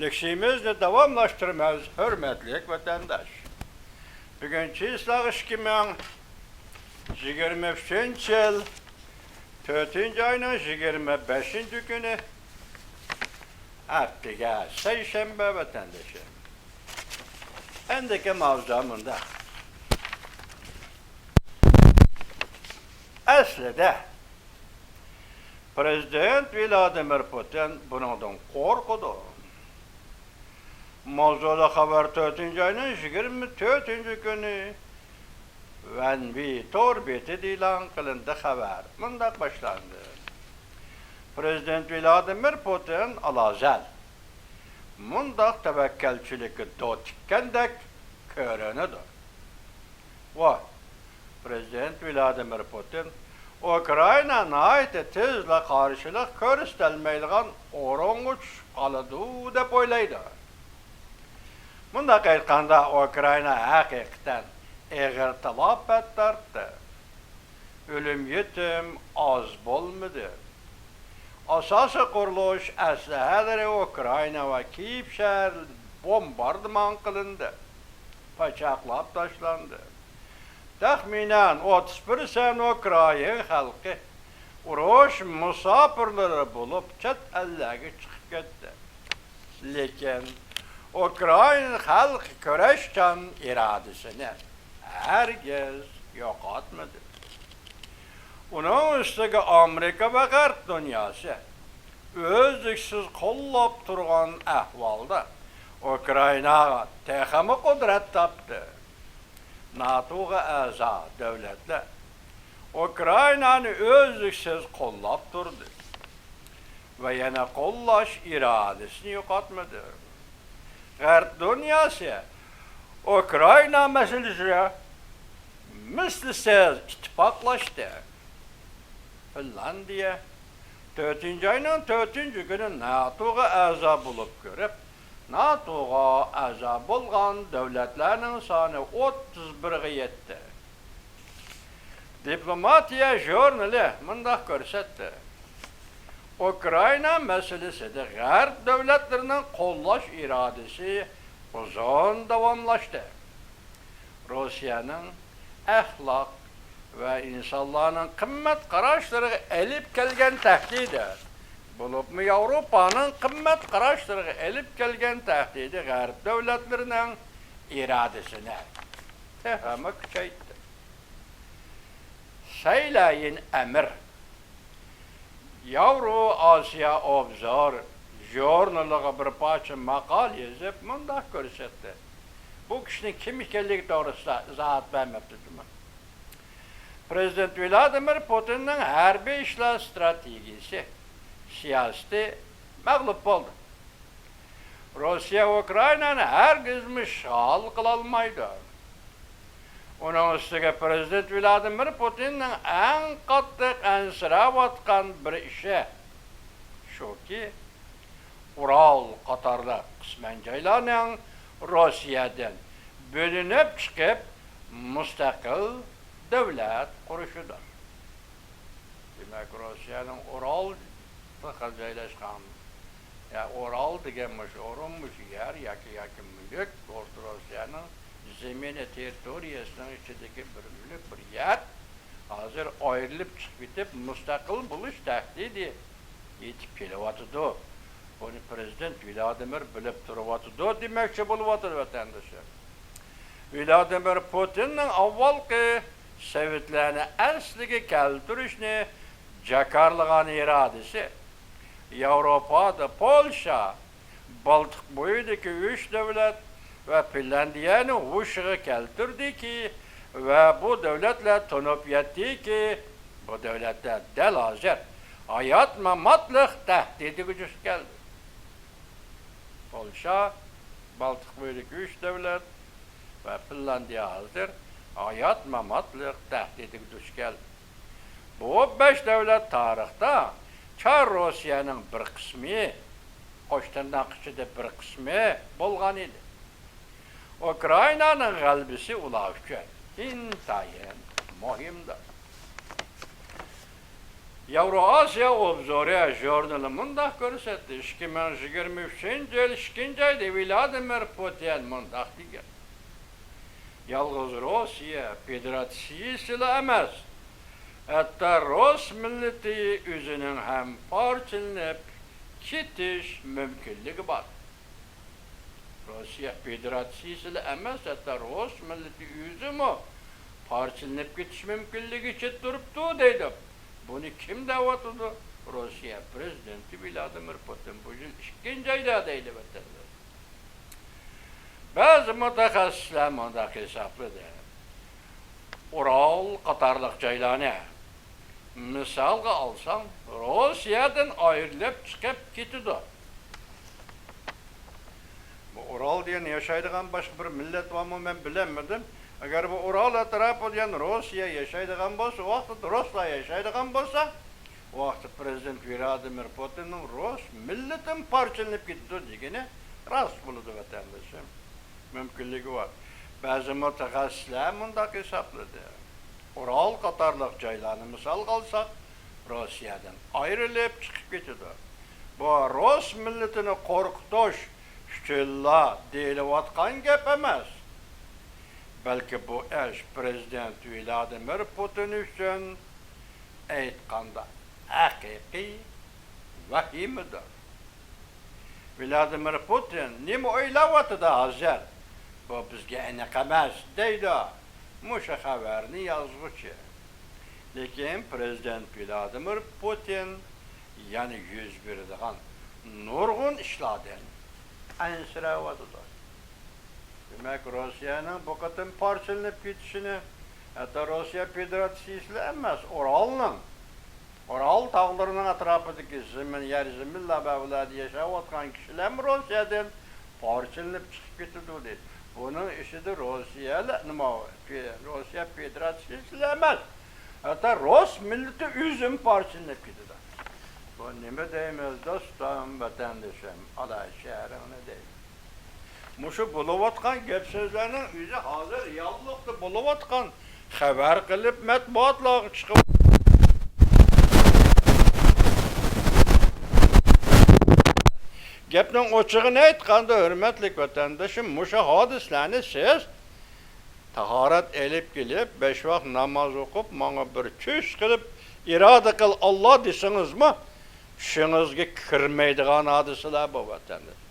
Leksimizni davamlaştırmaz hürmetlik vatandaş. Bugünkü ıslaq 2023 yıl 4. ayının 25. günü haftaga seyşembe vatandaşı. Endeki mavzamında aslında Prezident Vladimir Putin bundan korkudu. Mavzuda haber 4. ayının 24. günü Tor beti ilan kılındı haber. Bundan başlandı. Prezident Vladimir Putin alazel. Bundan tevekkelçilik dotikkendek körünüdür. Ve Prezident Vladimir Putin Ukrayna'na ait tezle karşılık körüstelmeyliğen oranguç kalıdı dep oylaydı. Bunda kayıtkanda Ukrayna hakikaten eğer talap ettirdi. Ölüm yetim az bolmadı. Asası kuruluş eslihaları Ukrayna ve Kiev şehir bombardıman kılındı. Paçaklap taşlandı. Tahminen 31 sene Ukrayna halkı uruş musafirleri bulup çet ellerine çıkıp gitti. Lekin Ukrayna halkı köreşten iradesini herkes yok etmedi. Onun üstüge Amerika ve Garp dünyası özlüksüz kollap durgan ahvalda Ukrayna'ya tehami kudret taptı. NATO'ga aza devletler Ukrayna'nı özlüksüz kollap durdu. Ve yine kollaş iradesini yok etmedi. Garp dünyası Ukrayna meselesine mislisiz ittifaklaştı. Finlandiya 4. ayının 4. günü NATO'ga aza bulup görüp NATO'ga aza bulgan devletlerinin sanı 31'e yetti. Diplomatiya jurnali mındak görsetti. Ukrayna meselesi de Garp devletlerinin kollaş iradesi uzun davamlaştı. Rusya'nın ahlak ve insanların kımmet karaşları elip gelgen tehdidi. Bulup mu Avrupa'nın kımmet karaşları elip gelgen tehdidi Garp devletlerinin iradesine tehame küçeytti. Seyleyin emir Yavru Asya Obzor jurnalıga bir parça makal yazıp mundak görsetti. Bu kişinin kim ikenligi doğrusunda izahat vermepti. Prezident Vladimir Putin'in harbiy işler stratejisi, siyaseti mağlup oldu. Rusya Ukrayna'nı herkes müşal kılalmaydı. Onun üstüge Prezident Vladimir Putin'in en katlık ensirab atkan bir işi şu ki Ural Katarlı kısmencaylarının Rusya'dan bölünüp çıkıp müstakil devlet kuruşudur. Demek Rusya'nın Ural tıkacaylaşkan, ya Ural degenmiş, orunmuş yer, yakın mülük, Orta Rusya'nın zemine teritoriyasının içindeki bir mülük, bir yer, hazır ayrılıp çıkıp bitip müstakil buluş tehdidi yetip gelivatıdı. Bunu Prezident Vladimir bilip duruvatıdı demekçe buluvatıdı vatandaşı. Vladimir Putin'in avvalki Sovetlerini asliga keltirishni jakarlagan iradesi Avrupa'da Polşa, Baltık boyidagi 3 devlet ve Finlandiyani huşiga keltirdi ki ve bu devletler tunib yetdi ki bu devletler del hozir hayat mamatlik tehdidiga duch keldi. Polşa, Baltık boyidagi 3 devlet ve Finlandiya hozir hayat mamatlik tehdidiga duch keldi. Bu 5 devlet tarixda Çar Rusya'nın bir kısmı, Qo'shtirnoqchida bir kısmı bo'lgan edi. Ukrayna'nın g'alabasi ular uchun intayin muhimdir. Евроазия обзоры jurnalı mundaq gösterdi. 2023 yıl 2. ayda Vladimir Putin mundaq diyor. Yalğız Rusya Federasyası emas. Hatta Rus milleti özünün hem parçalanıp ketiş mümkünlüğü var. Rusya Federasyası emas, hatta Rus milleti özü parçalanıp ketiş mümkünlüğü için duruptu deydi. Bunu kim davet etti? Rusya Prezidenti Vladimir Putin bu yıl 2. ayda deydi vatandaşlar. Bazı mütehassisler mundaq hesapladı. Ural qatarlıq caylarını misalga alsam, Rusya'dan ayrılıp çıkıp ketidi. Bu Ural diyen yaşaydigan başka bir millet var mı ben bilemedim. Eğer bu Ural etrafı diyen Rusya yaşaydigan bolsa, o vakit Ruslar yaşaydigan bolsa, o vakit Prezident Vladimir Putin'in Rus milletin parçalanıp gitti degeni rast buludu vatandaşım. Mümkünlüğü var. Bazı mütehassisler mundaq hesapladı. Ural qatarlıq caylarını misal alsak, Rusya'dan ayrılıp çıkıp getidi. Bu Rus milletini korkutuş, şülla deyilatkan gep emas. Belki bu eş Prezident Vladimir Putin üçün aytqanda haqiqiy vahimidir. Vladimir Putin nima o'ylayapti hozir? Bu bizga aniq emas deydi. Musha xabarni yozuvchi. Lekin Prezident Vladimir Putin yana yuz beradigan nurg'un ishlardan ansirayapti. Demak, Rossiyaning bu qatim parchalanib ketishini hatta Rossiya Federatsiyasi emas, Ural tağlarının etrafındaki yer ziminle bevladi yaşayotgan kişiler Rusya'dan parçalanıp çıkıp getidi deydi. Bunun işi de Rusya Federasyası emas. Hatta Rus milleti üzüm parçalanıp getidi. Bu nima deymiz dostum, vatandaşım, alay şehrini deymiz. Muşu buluvatkan gep sözlerinin yüzü hazır yallıqda buluvatkan haber kılıp matbuatlarga çıkıp Gepning ochiqini aytganda, hurmatli vatandoshim, musha hodislarni siz tahorat elib kelib, 5 vaqt namoz o'qib, menga bir tush qilib, iroda qil Alloh desingizmi, tushingizga kirmaydigan hodisalar bu vatandosh.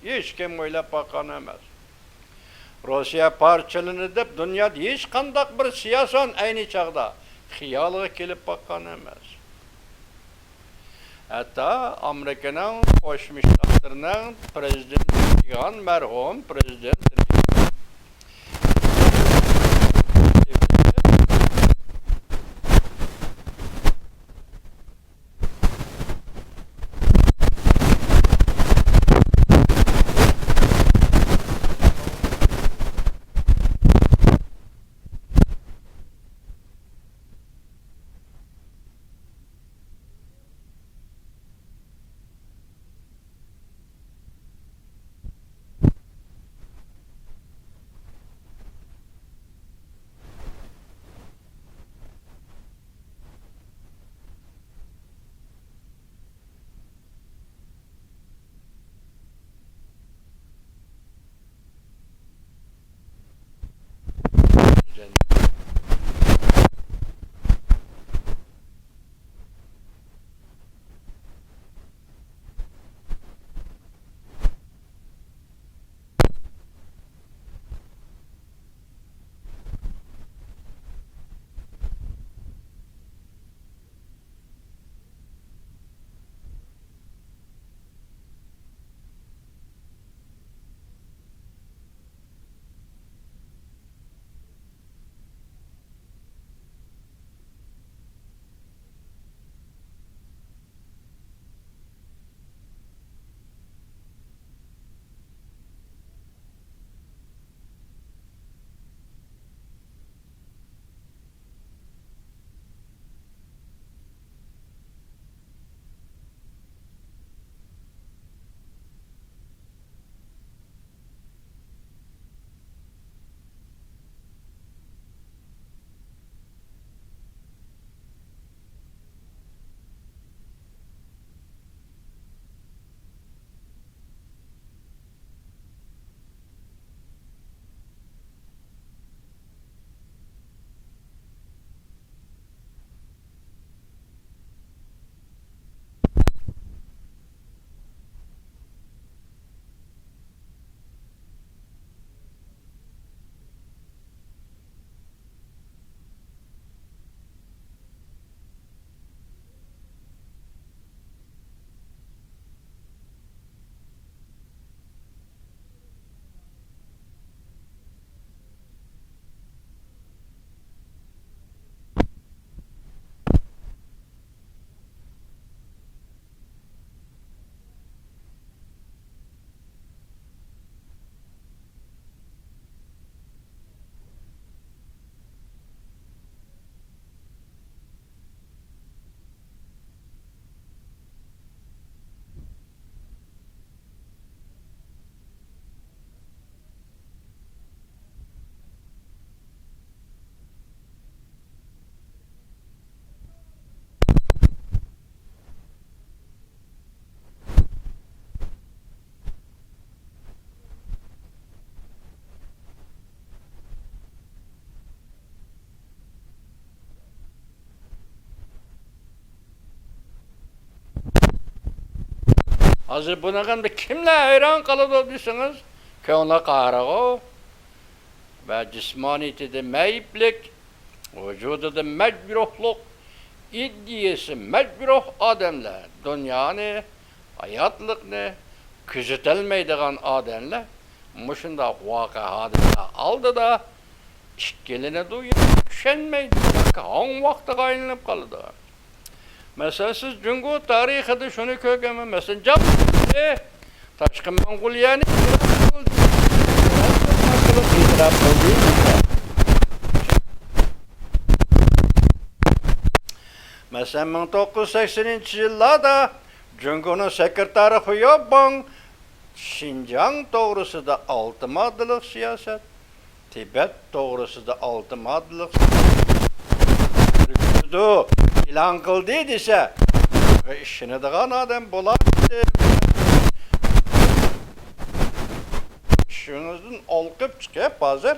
Hech kim o'ylab boqqan emas. Rossiya parchalanadi deb dunyoda hech qanday bir siyosan ayni chaqda xiyoliga kelib boqqan emas. Hatta Amerika'nın Qo'shma Shtatlarning prezidenti bo'lgan marhum prezident Hazır bunaqanda kimler hayran qaladı desiniz? Ko'ngli qarig'i ve cismaniyetide meyiplik, vücudida mecburuhluk, iddiyesi mecburuh adamlar, dünyanı, hayatlıkını küzütelmeydiğen adamlar, muşunda vaka hadise aldı da, işkiline duyuyor, düşenmeydi, hangi vakti kaynlanıp kalıdı. Mesela siz Cungu tarihide şunu kökeme, mesela Japonya'da, Taşkı Mongoliyanı itiraf kıldı. Mesela 1980 yıllarda Cungu'nun sekreteri Huyabong, Şincan doğrusu da 6 maddelik siyaset, Tibet doğrusu da 6 maddelik siyaset, ilan kıldı ise, işini dağın adam bular. Şunuzun olqıp çıkıp hazır,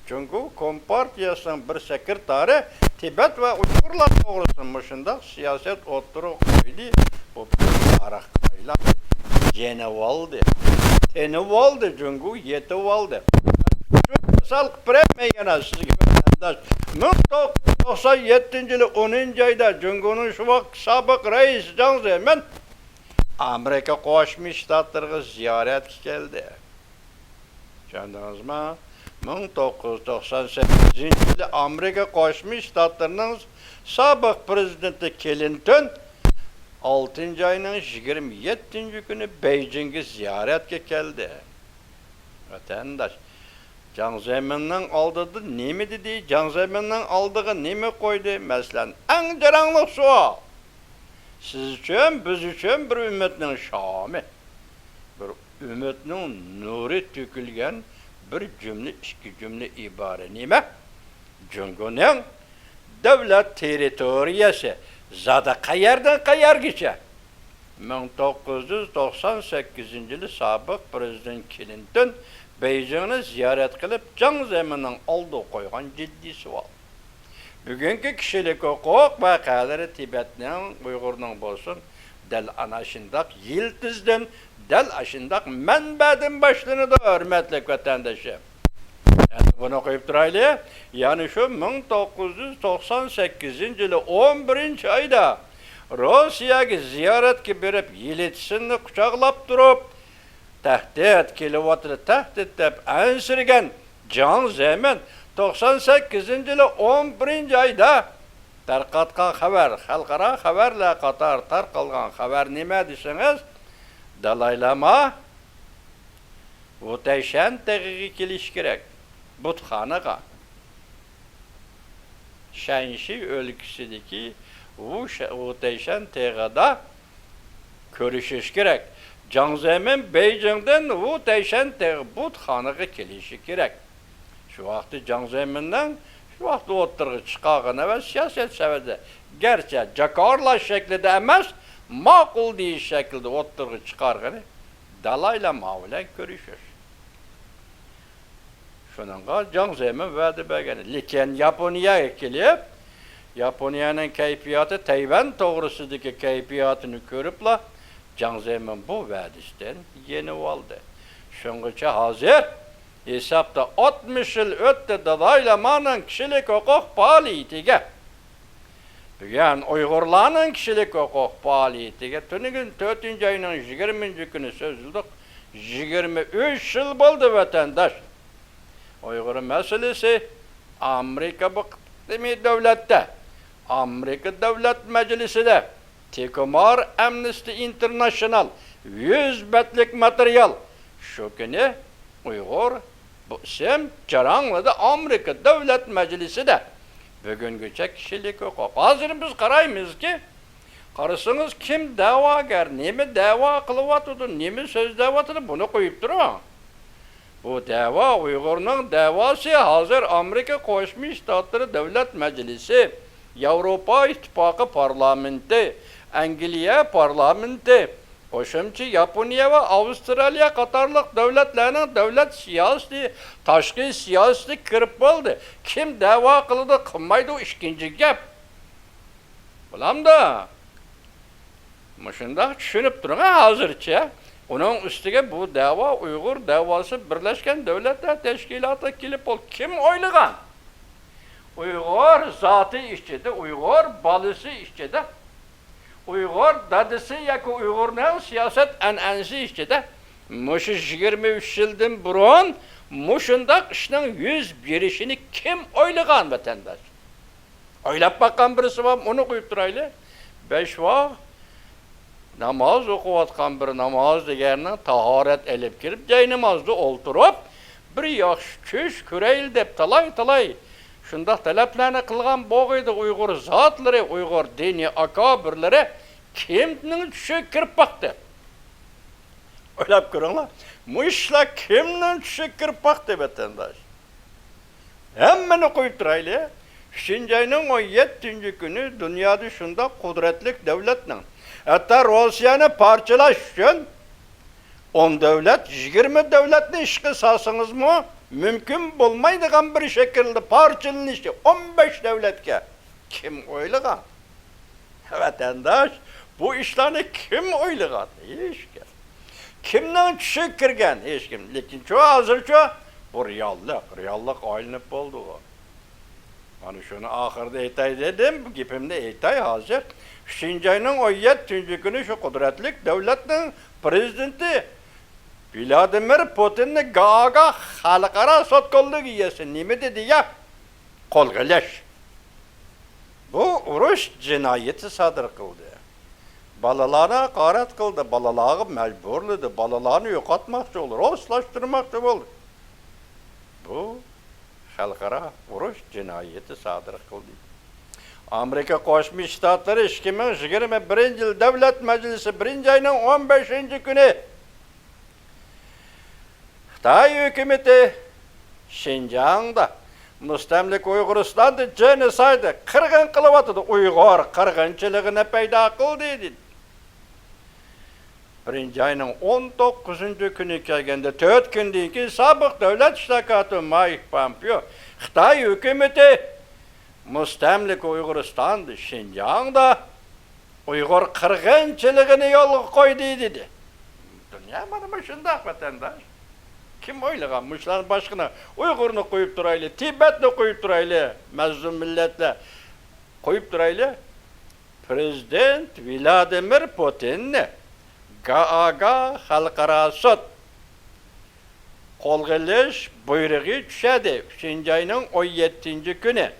Cungu Kompartiyasının bir sekreteri Tibet ve Uygurlar doğrusunmuşunda siyaset oturuq koydu. Bu arakayla yenevaldı. Tenevaldı Cungu yetevaldı. Misal premeyyene siz gibi vatandaş. 1997 yılı 10. ayda Cungu'nun şu vakit sabık reis Jiang Zemin Amerika Koşmuş Ştatlarına ziyaret geldi. Canınız mı? 1998 yılı Amerika Koşmuş Ştatlarının sabık prezidenti Clinton 6. ayının 27. günü Beijing'e ziyaretke geldi. Vatandaş, Jiang Zemin'in aldığı nemi dedi, Jiang Zemin'in aldığı nemi koydu? Mesela en caranlık sual. Siz için, biz için bir ümmetinin şamı, bir ümmetinin nuri tükülgen bir cümle, iki cümle ibare nime? Cungu'nun devlet teritoriyası zada qayerden qayar geçe? 1998 yılı sabık prezident Clinton Beijing'ni ziyaret kılıp Jiang Zemin'in aldığı koygan ciddi sual. Bugünkü kişilik hukuk vakaları Tibet'nin, Uygur'un bolsun, del anaşındak yıldızdan, del aşındak menbedin başlığını da hürmetlik vatandaşı. Yani bunu koyup duraylı, yani şu 1998 yılı 11. ayda Rusya'ya ziyaret ki berip yiletsini kucaklap durup, tehdit, kilovatını tehdit deyip ensirgen Jiang Zemin 98 yılı 11. ayda tarqatqan haber, xalqara haberle qatar tarqalgan haber nime deseniz, dalaylama Vutayşan teqiqi kelish kerak. Butxanaga. Shanxi o'lkasidagi Vutayşan teğada görüşüş kerak. Jiang Zemin Beijing'den Vutayşan butxanaga kelishi kerak. Şu vaqti Jiang Zemin'den şu vaqti o'tirg'i chiqag'ini ve siyaset seviyede gerçi jakarlash şeklinde emas, ma'qul deyish şeklinde o'tirg'i chiqarg'ini Dalaylama bilan görüşüş. Şununla Jiang Zemin va'da bergan. Lekin Yaponiyaga kelib, Yaponiyaning kayfiyati Tayvan to'g'risidagi kayfiyatini ko'ribla Jiang Zemin bu va'dasidan yenib oldi. Shungacha hozir hesapda 60 yil o'tdi Dalaylamaning kishilik huquq faoliyatiga. Bugun Uyg'urlarning kishilik huquq faoliyatiga tunigun 4. ayning 20. kuni so'zildik. 23 yil bo'ldi vatandaş. Uyg'ur meselesi Amerika bu devlette, Amerika Devlet Meclisi'de Tekomar Amnesty International 100 betlik materyal şu günü Uygur bu isim Caranlı'da Amerika Devlet Meclisi'de bugünkü kişilik hukuk. Hazır biz karayımız ki karısınız kim davagar, nemi dava kılıvatıdır, nemi söz davatıdır bunu koyup durun. Bu dava Uygur'un davası hazır Amerika Koşmuş Ştatları Devlet Meclisi, Avrupa İttifakı Parlamenti, Angliya Parlamenti, qo'shimcha Yaponiya ve Avustraliya qatorliq devletlerinin devlet siyosati, tashqi siyosati kirib bo'ldi. Kim da'vo qildi, qilmaydi, o ikkinchi gap. Bilamda. Şunda düşünüp durun hazırça. Onun üstüge bu dava Uygur davası Birleşken Devletler Teşkilatı kilip ol. Kim oylagan? Uygur zatı işçide, Uygur balısı işçide, Uygur dadısı yakı Uygur'un siyaset enensi işçide. Muşu 23 yıldan burun muşundaq işinin 101'işini kim oylagan vatandaş? Oylap bakan birisi var, onu koyup duraylı. 5 var. Namaz okuvatkan bir namaz degerine taharet elip girip, cay namazda olturup, bir yaxşı küş küreyil dep talay. Şundaq taleplerini kılgan boğuydu Uygur zatları, Uygur dini akabirleri kimnin düşü kirip baktı? Oylap görünler. Bu işler kimnin düşü kirip baktı vatandaş? Hemmeni koyup duraylı. Şincay'ın 17. günü dünyada şunda kudretlik devletinin. Hatta Rusya'nı parçalaş için 10 devlet, 20 devletli işki salsınız mı? Mümkün bulmaydıgan bir şekilde parçalanışı 15 devletke. Kim oylagan? Vatandaş, bu işlerini kim oylagan? Hiç kim. Kimden düşük kirgen? Hiç kim. Lekin çoğu hazır çoğu, bu riyallık aylanıp oldu o. Yani şunu ahırda eytay dedim, bu gipimde eytay hazır. Şincay'ın 17. günü şu kudretlik devletin prezidenti Vladimir Putin'ni Gaaga halkara sotkolluk iyesi nime dedi ya? Kolgeleş. Bu uruş cinayeti sadır kıldı. Balalarına hakaret kıldı, balaları mecburludu, balalarını yok atmakçı olur, oslaştırmakçı olur. Bu halkara uruş cinayeti sadır kıldı. Amerika Koşmuş Ştatları 2021 yıl Devlet Meclisi 1. ayının 15. günü Xitay hükümeti Şinjan'da müstemlik Uyguristan'da genocide kırgın kılıvatıdı. Uygur kırgınçılığına peyda kıldı dedi. 1. ayının 19. günü kelgende 4 günden ki sabık devlet iştakatı Mike Pompeo Xitay hükümeti müstemlik Uyguristan'da Şinjan'da Uygur kırgınçılığını yol koydu dedi. Dünya bana şundak vatandaş. Kim oylagan? Muşların başkına Uygur'unu koyup duraylı, Tibet'ni koyup duraylı, mezlum milletle koyup duraylı. Prezident Vladimir Putin'ni Gaaga halkara sot kolgeliş buyruğu düşedi. Şincay'ın 17. günü.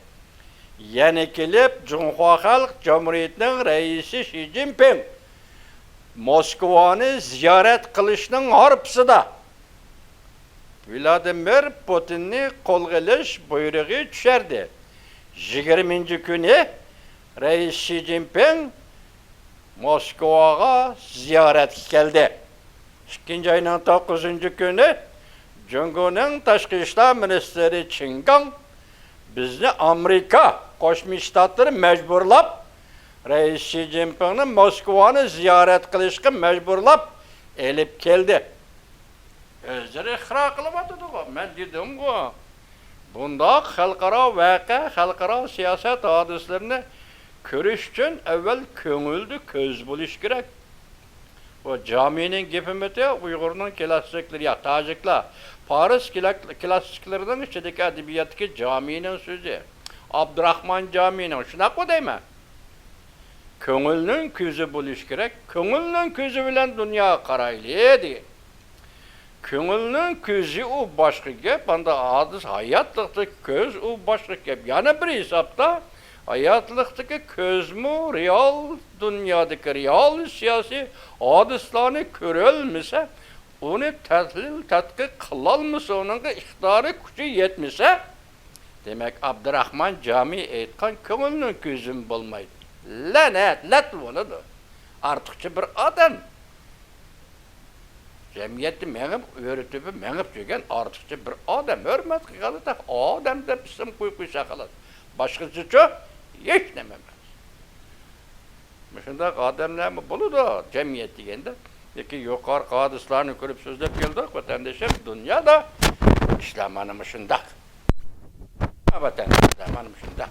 Yenikilip Cumhuriyet Halk Cumhuriyeti'nin reisi Xi Jinping Moskova'nı ziyaret kılışının harpsıda Vladimir Putin'ni kolgeliş buyruğu düşerdi. 20. günü reis Xi Jinping Moskova'ya ziyaret geldi. 2. ayının 9. günü Cumhuriyet'in Taşkı İşler Ministeri Qin Gang bizni Amerika Koşmuş Ştatları mecburlap reis Xi Jinping'ni Moskova'nı ziyaret kılışkı mecburlap elip geldi. Özleri ixra kılımadıdı o. Ben dedim o. Bunda halkara vaka, halkara siyaset hadislerini körüş için evvel köngüldü köz buluş gerek. O caminin gepimeti Uygur'un klasikleri ya Tacikler. Paris klasiklerinin içindeki edebiyattaki caminin sözü. Abdurrahman Camii'nin şuna kodayma. Köngülünün közü buluş gerek. Köngülünün közü bilen dünya karaylı. Köngülünün közü o başka gep, anda adız hayatlıktaki köz o başka gep. Yani bir hesapta hayatlıktaki köz mü, real dünyadaki real siyasi hadislerini körülmese, onu tahlil, tatkik kılalmasa, onun iktidarı gücü yetmese, demek Abdurrahman Camii etkan köngülünün közün bulmaydı. Lanet oladı. Artıkça bir adam. Cemiyeti menip, öğretimi menip çöken artıkça bir adam. Hürmet kıkalı tak, adam da bizim kuyku şakalar. Başkası çok, hiç dememez. Şundak adamlar mı bulu da cemiyet degende. Peki yukarı hadislerini görüp sözlep geldik, vatandaşım dünyada İslam hanımı şundak. Vatandaşım hanımı şundak.